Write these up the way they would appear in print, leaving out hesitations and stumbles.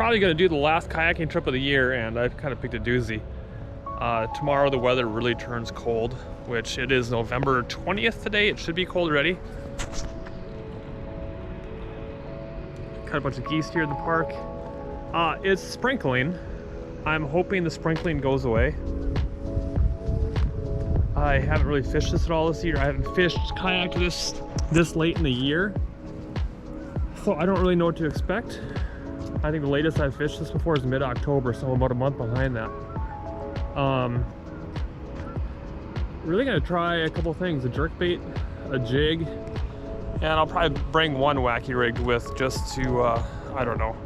probably going to do the last kayaking trip of the year, and I've kind of picked a doozy. Tomorrow the weather really turns cold, which it is November 20th today. It should be cold already. Got a bunch of geese here in the park. It's sprinkling. I'm hoping the sprinkling goes away. I haven't really fished this at all this year. I haven't fished kayak this late in the year, so I don't really know what to expect. I think the latest I've fished this before is mid-October, so I'm about a month behind that. Really gonna try a couple things: a jerkbait, a jig, and I'll probably bring one wacky rig with just to, I don't know.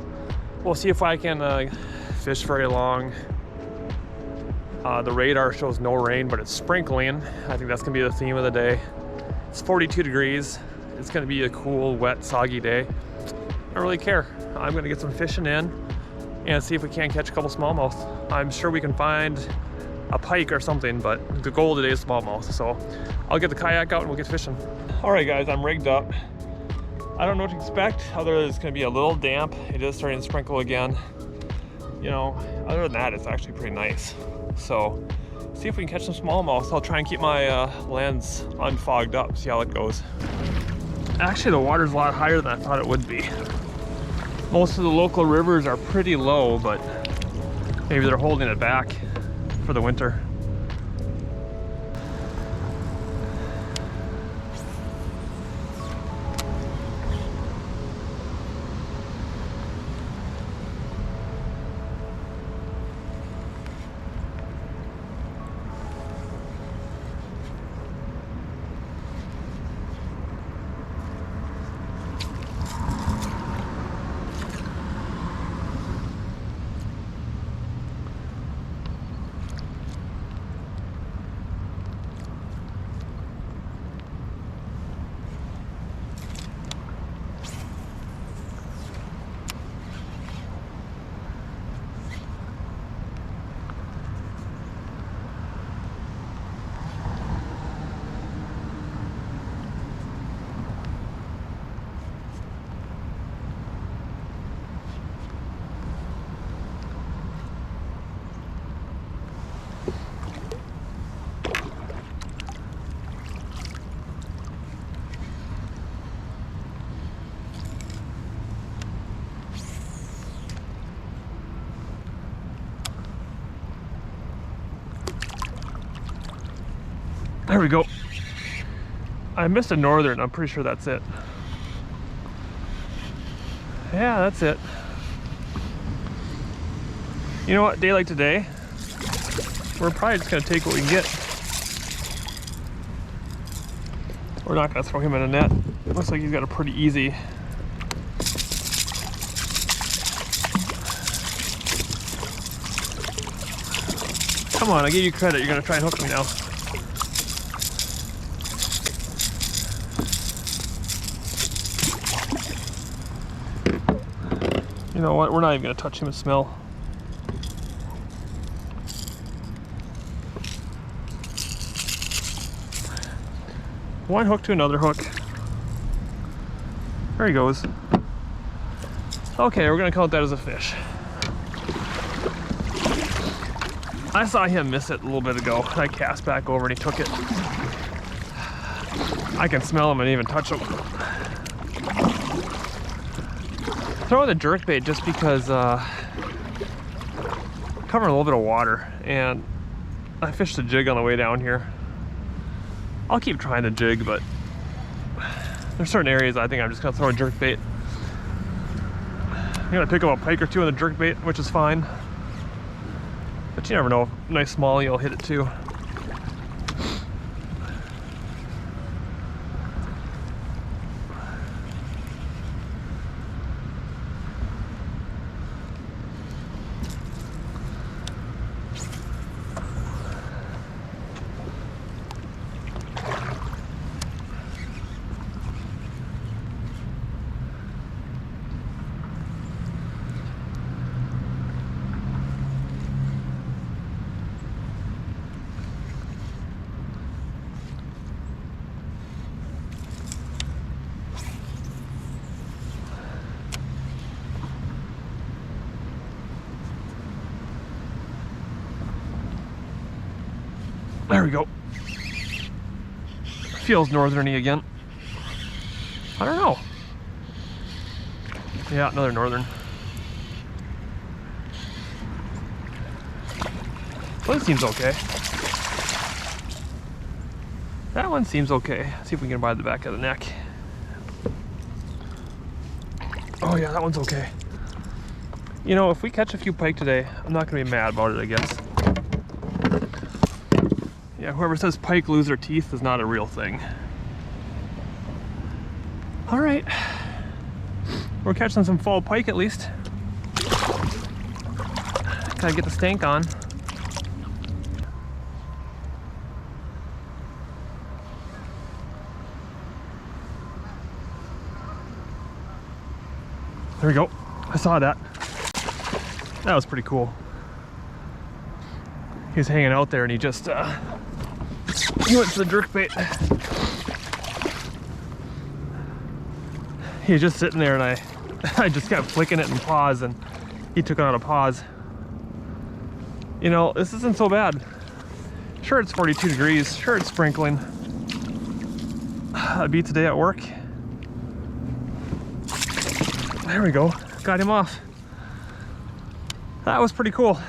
We'll see if I can fish very long. The radar shows no rain, but it's sprinkling. I think that's gonna be the theme of the day. It's 42 degrees. It's gonna be a cool, wet, soggy day. I don't really care. I'm gonna get some fishing in and see if we can catch a couple smallmouth. I'm sure we can find a pike or something, but the goal today is smallmouth. So I'll get the kayak out and we'll get fishing. All right, guys, I'm rigged up. I don't know what to expect, other than it's gonna be a little damp. It is starting to sprinkle again. You know, other than that, it's actually pretty nice. So see if we can catch some smallmouth. I'll try and keep my lens unfogged up, see how it goes. Actually, the water's a lot higher than I thought it would be. Most of the local rivers are pretty low, but maybe they're holding it back for the winter. There we go. I missed a northern. I'm pretty sure that's it. Yeah, that's it. You know what? Day like today, we're probably just gonna take what we can get. We're not gonna throw him in a net. Looks like he's got a pretty easy. Come on, I give you credit. You're gonna try and hook me now. You know what? We're not even gonna touch him and smell. One hook to another hook. There he goes. Okay, we're gonna count that as a fish. I saw him miss it a little bit ago. I cast back over and he took it. I can smell him and even touch him. Throw the jerkbait just because covering a little bit of water, and I fished a jig on the way down here. I'll keep trying the jig, but there's certain areas I think I'm just gonna throw a jerkbait. I'm gonna pick up a pike or two on the jerkbait, which is fine. But you never know, nice smallie will hit it too. There we go. Feels northerny again. I don't know. Yeah, another northern. One seems okay. That one seems okay. Let's see if we can buy the back of the neck. Oh yeah, that one's okay. You know, if we catch a few pike today, I'm not gonna be mad about it, I guess. Yeah, whoever says pike lose their teeth is not a real thing. All right, we're catching some fall pike at least. Gotta get the stank on. There we go. I saw that. That was pretty cool. He was hanging out there and he just he went to the jerkbait. He was just sitting there and I just kept flicking it and pause, and he took it on a pause. You know, this isn't so bad. Sure, it's 42 degrees. Sure, it's sprinkling. I beat today at work. There we go. Got him off. That was pretty cool.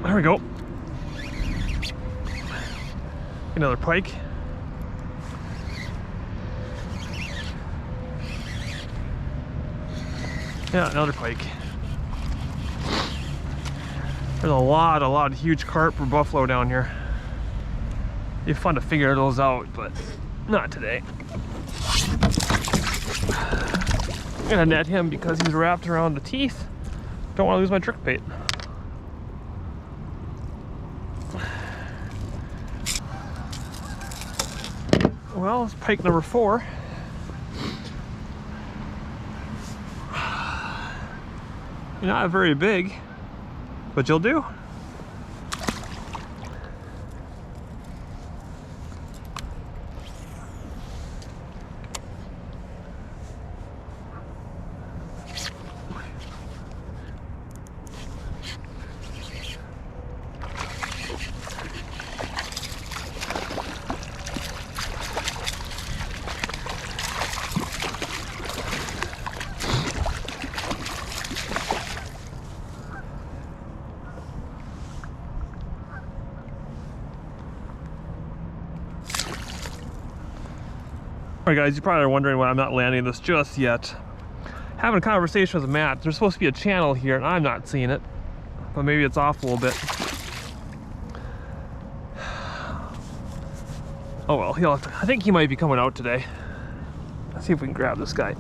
There we go. Another pike. Yeah, another pike. There's a lot of huge carp or buffalo down here. It'd be fun to figure those out, but not today. I'm gonna net him because he's wrapped around the teeth. Don't want to lose my jerkbait. Well, it's pike number 4. You're not very big, but you'll do. Alright guys, you probably are wondering why I'm not landing this just yet. Having a conversation with Matt, there's supposed to be a channel here and I'm not seeing it. But maybe it's off a little bit. Oh well, he'll have to, I think he might be coming out today. Let's see if we can grab this guy.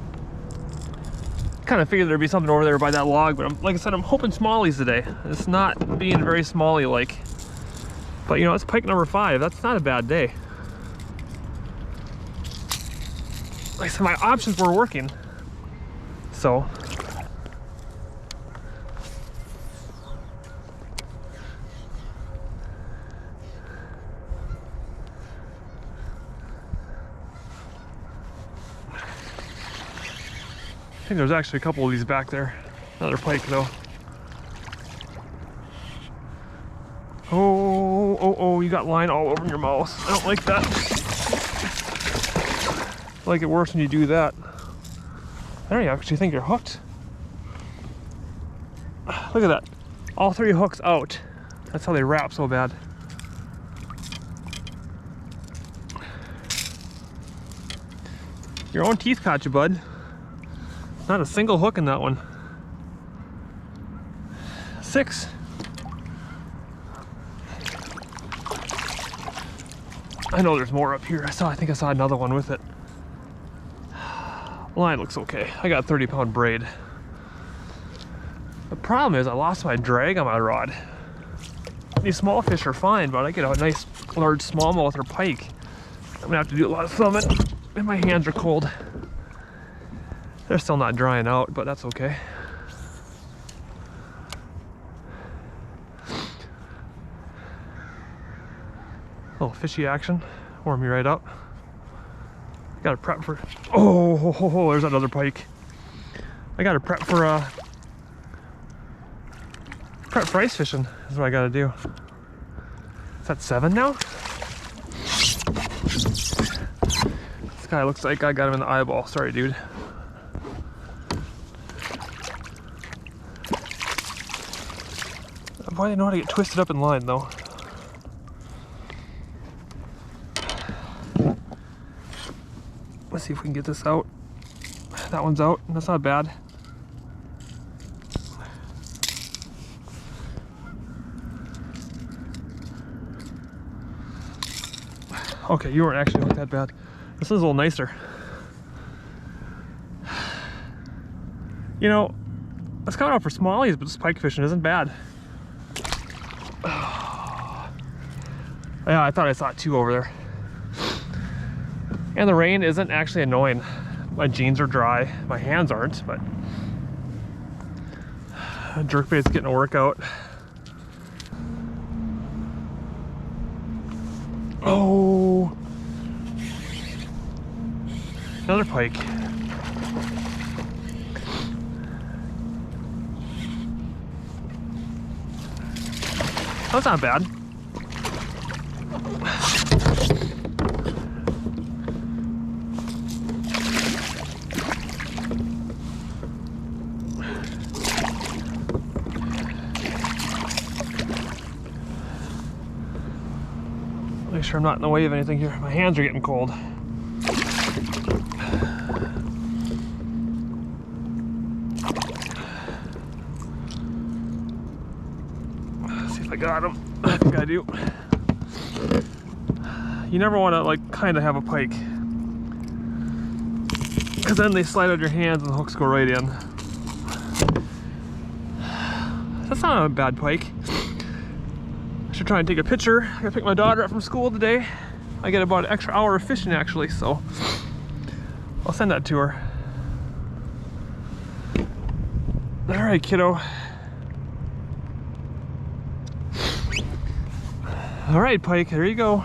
Kind of figured there'd be something over there by that log, but like I said, I'm hoping smallies today. It's not being very smally-like. But you know, it's pike number 5. That's not a bad day. Like I said, my options were working. So. I think there's actually a couple of these back there. Another pike though. Oh, you got line all over your mouth. I don't like that. I like it worse when you do that. There, you actually think you're hooked. Look at that. All 3 hooks out. That's how they wrap so bad. Your own teeth caught you, bud. Not a single hook in that one. 6. I know there's more up here. I think I saw another one with it. Line looks okay. I got a 30-pound braid. The problem is I lost my drag on my rod. These small fish are fine, but I get a nice large smallmouth or pike, I'm gonna have to do a lot of thumbing, and my hands are cold. They're still not drying out, but that's okay. A little fishy action, warm me right up. Gotta prep for, oh, there's another pike. I gotta prep for ice fishing is what I gotta do. Is that 7 now? This guy looks like I got him in the eyeball. Sorry, dude. Boy, they know how to get twisted up in line, though. Let's see if we can get this out. That one's out. That's not bad. Okay, you weren't actually that bad. This is a little nicer. You know, it's coming out for smallies, but this pike fishing isn't bad. Yeah, I thought I saw 2 over there. And the rain isn't actually annoying. My jeans are dry, my hands aren't, but jerkbait's getting a workout. Oh, another pike. That's not bad. Make sure I'm not in the way of anything here. My hands are getting cold. Let's see if I got him. I think I do. You never want to like kind of have a pike, because then they slide out of your hands and the hooks go right in. That's not a bad pike. I should try and take a picture. I gotta pick my daughter up from school today. I get about an extra hour of fishing actually, so I'll send that to her. All right, kiddo. All right, pike, there you go.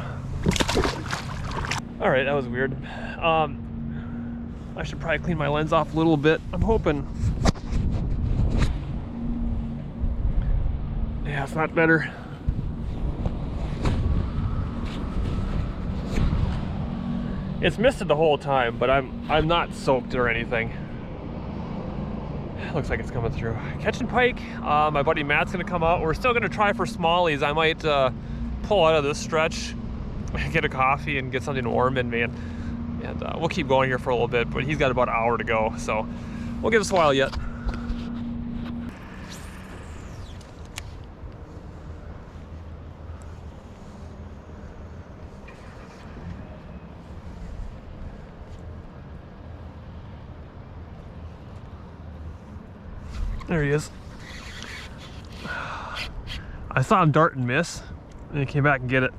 All right, that was weird. I should probably clean my lens off a little bit. I'm hoping. Yeah, it's not better. It's misted the whole time, but I'm not soaked or anything. Looks like it's coming through. Catching pike. My buddy Matt's gonna come out. We're still gonna try for smallies. I might pull out of this stretch, get a coffee, and get something warm in me, and we'll keep going here for a little bit. But he's got about an hour to go, so we'll give us a while yet. There he is. I saw him dart and miss, and he came back and get it.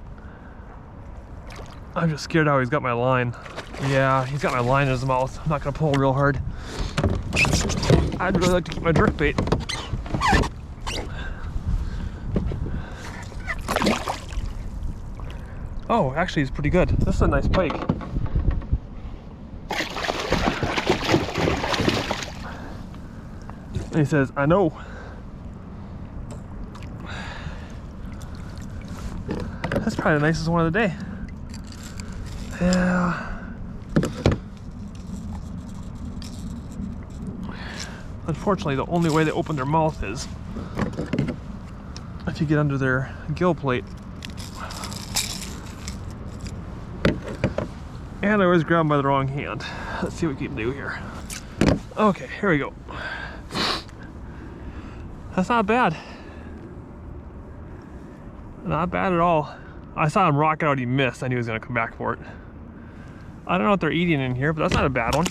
I'm just scared how he's got my line. Yeah, he's got my line in his mouth. I'm not gonna pull real hard. I'd really like to keep my jerkbait. Oh, actually he's pretty good. This is a nice pike. And he says, I know. That's probably the nicest one of the day. Yeah. Unfortunately, the only way they open their mouth is if you get under their gill plate. And I always grab them by the wrong hand. Let's see what we can do here. Okay, here we go. That's not bad. Not bad at all. I saw him rock out, he missed. I knew he was gonna come back for it. I don't know what they're eating in here, but that's not a bad one.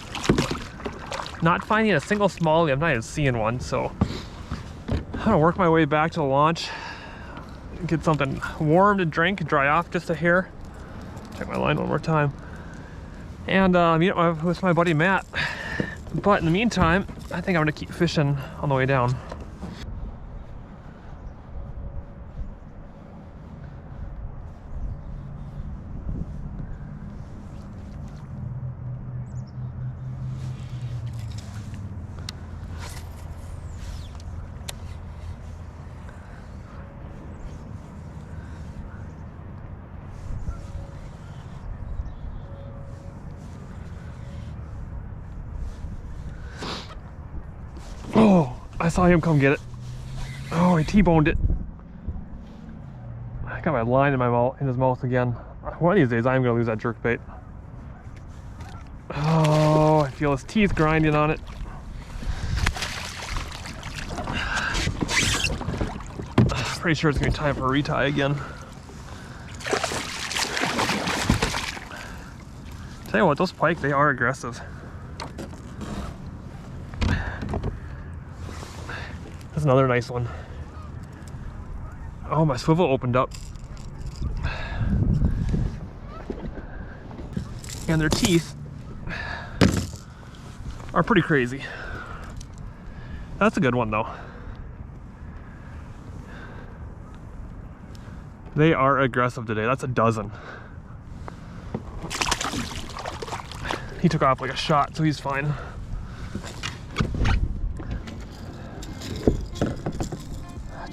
Not finding a single smallie, I'm not even seeing one, so I'm gonna work my way back to the launch, get something warm to drink, dry off just a hair. Check my line one more time. And meet up with my buddy Matt. But in the meantime, I think I'm gonna keep fishing on the way down. Oh, I saw him come get it. Oh, he T-boned it. I got my line in my mouth, in his mouth again. One of these days, I'm gonna lose that jerkbait. Oh, I feel his teeth grinding on it. Pretty sure it's gonna be time for a retie again. Tell you what, those pike, they are aggressive. That's another nice one. Oh, my swivel opened up. And their teeth are pretty crazy. That's a good one though. They are aggressive today. That's a dozen. He took off like a shot, so he's fine.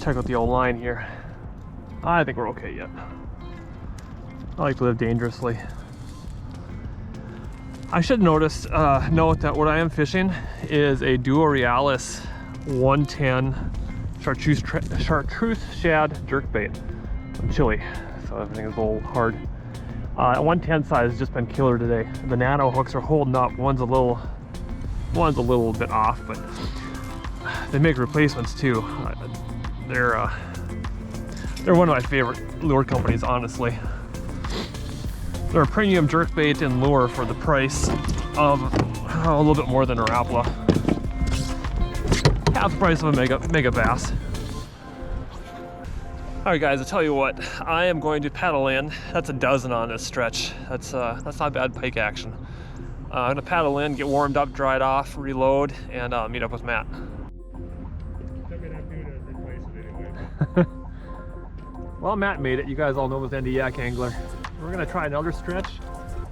Check out the old line here. I think we're okay yet. I like to live dangerously. I should note that what I am fishing is a Duo Realis 110 chartreuse shad jerkbait. I'm chilly, so everything is a little hard. 110 size has just been killer today. The nano hooks are holding up. One's a little bit off, but they make replacements too. They're one of my favorite lure companies, honestly. They're a premium jerkbait and lure for the price of a little bit more than a Rapala. Half the price of a mega bass. All right, guys, I tell you what, I am going to paddle in. That's a dozen on this stretch. That's not bad pike action. I'm gonna paddle in, get warmed up, dried off, reload, and meet up with Matt. Well, Matt made it. You guys all know him as Andy Yak Angler. We're gonna try another stretch.